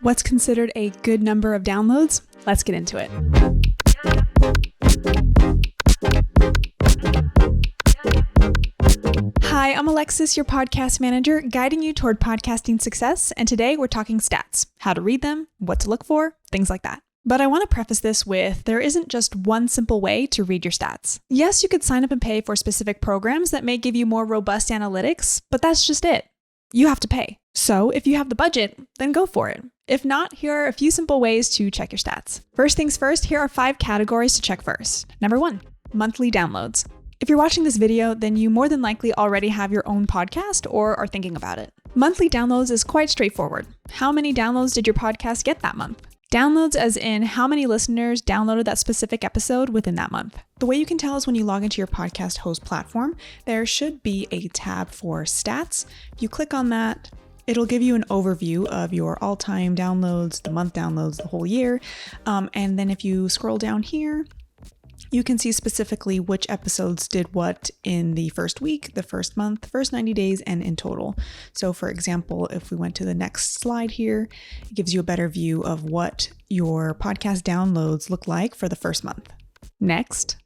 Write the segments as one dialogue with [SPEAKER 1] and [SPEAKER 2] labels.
[SPEAKER 1] What's considered a good number of downloads? Let's get into it. Hi, I'm Alexis, your podcast manager, guiding you toward podcasting success. And today we're talking stats, how to read them, what to look for, things like that. But I want to preface this with there isn't just one simple way to read your stats. Yes, you could sign up and pay for specific programs that may give you more robust analytics, but that's just it. You have to pay. So if you have the budget, then go for it. If not, here are a few simple ways to check your stats. First things first, here are 5 categories to check first. Number 1, monthly downloads. If you're watching this video, then you more than likely already have your own podcast or are thinking about it. Monthly downloads is quite straightforward. How many downloads did your podcast get that month? Downloads as in how many listeners downloaded that specific episode within that month. The way you can tell is when you log into your podcast host platform, there should be a tab for stats. If you click on that, it'll give you an overview of your all-time downloads, the month downloads, the whole year. And then if you scroll down here, you can see specifically which episodes did what in the first week, the first month, the first 90 days, and in total. So for example, if we went to the next slide here, it gives you a better view of what your podcast downloads look like for the first month. Next,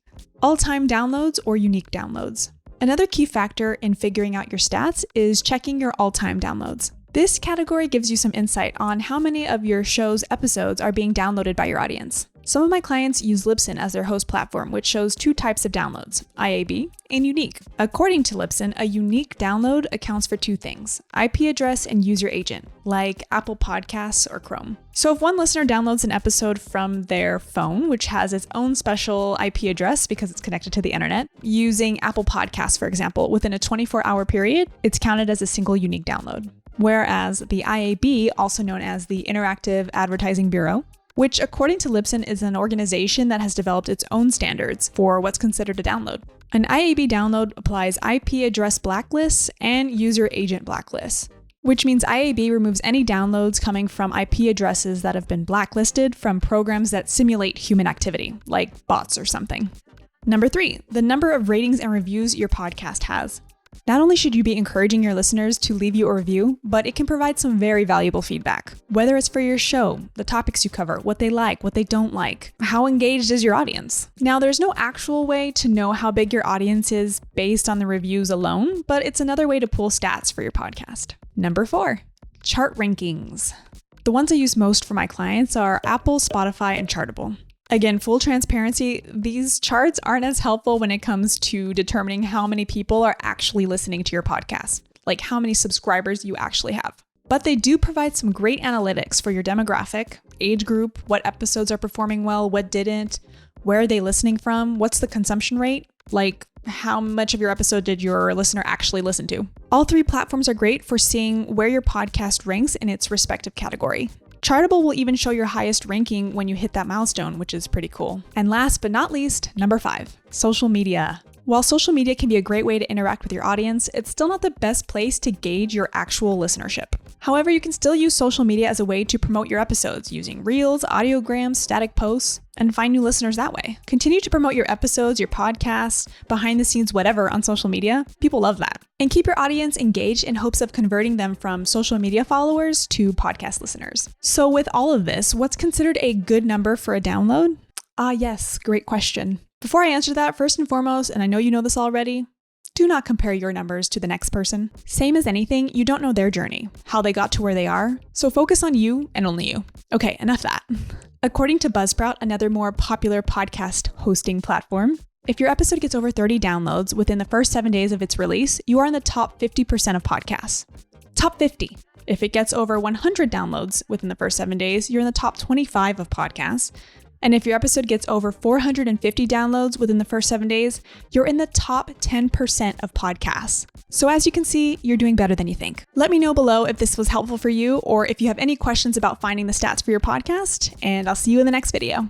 [SPEAKER 1] all-time downloads or unique downloads. Another key factor in figuring out your stats is checking your all-time downloads. This category gives you some insight on how many of your show's episodes are being downloaded by your audience. Some of my clients use Libsyn as their host platform, which shows 2 types of downloads, IAB and unique. According to Libsyn, a unique download accounts for 2 things, IP address and user agent, like Apple Podcasts or Chrome. So if one listener downloads an episode from their phone, which has its own special IP address because it's connected to the internet, using Apple Podcasts, for example, within a 24-hour period, it's counted as a single unique download. Whereas the IAB, also known as the Interactive Advertising Bureau, which according to Libsyn is an organization that has developed its own standards for what's considered a download. An IAB download applies IP address blacklists and user agent blacklists, which means IAB removes any downloads coming from IP addresses that have been blacklisted from programs that simulate human activity, like bots or something. Number 3, the number of ratings and reviews your podcast has. Not only should you be encouraging your listeners to leave you a review, but it can provide some very valuable feedback. Whether it's for your show, the topics you cover, what they like, what they don't like, how engaged is your audience. Now, there's no actual way to know how big your audience is based on the reviews alone, but it's another way to pull stats for your podcast. Number 4, chart rankings. The ones I use most for my clients are Apple, Spotify, and Chartable. Again, full transparency, these charts aren't as helpful when it comes to determining how many people are actually listening to your podcast, like how many subscribers you actually have. But they do provide some great analytics for your demographic, age group, what episodes are performing well, what didn't, where are they listening from, what's the consumption rate, like how much of your episode did your listener actually listen to. All 3 platforms are great for seeing where your podcast ranks in its respective category. Chartable will even show your highest ranking when you hit that milestone, which is pretty cool. And last but not least, number 5, social media. While social media can be a great way to interact with your audience, it's still not the best place to gauge your actual listenership. However, you can still use social media as a way to promote your episodes using reels, audiograms, static posts, and find new listeners that way. Continue to promote your episodes, your podcasts, behind the scenes, whatever on social media. People love that. And keep your audience engaged in hopes of converting them from social media followers to podcast listeners. So with all of this, what's considered a good number for a download? Yes, great question. Before I answer that, first and foremost, and I know you know this already, do not compare your numbers to the next person. Same as anything, you don't know their journey, how they got to where they are, so focus on you and only you. Okay, enough that. According to Buzzsprout, another more popular podcast hosting platform, if your episode gets over 30 downloads within the first 7 days of its release, you are in the top 50% of podcasts. Top 50. If it gets over 100 downloads within the first 7 days, you're in the top 25 of podcasts. And if your episode gets over 450 downloads within the first 7 days, you're in the top 10% of podcasts. So as you can see, you're doing better than you think. Let me know below if this was helpful for you or if you have any questions about finding the stats for your podcast, and I'll see you in the next video.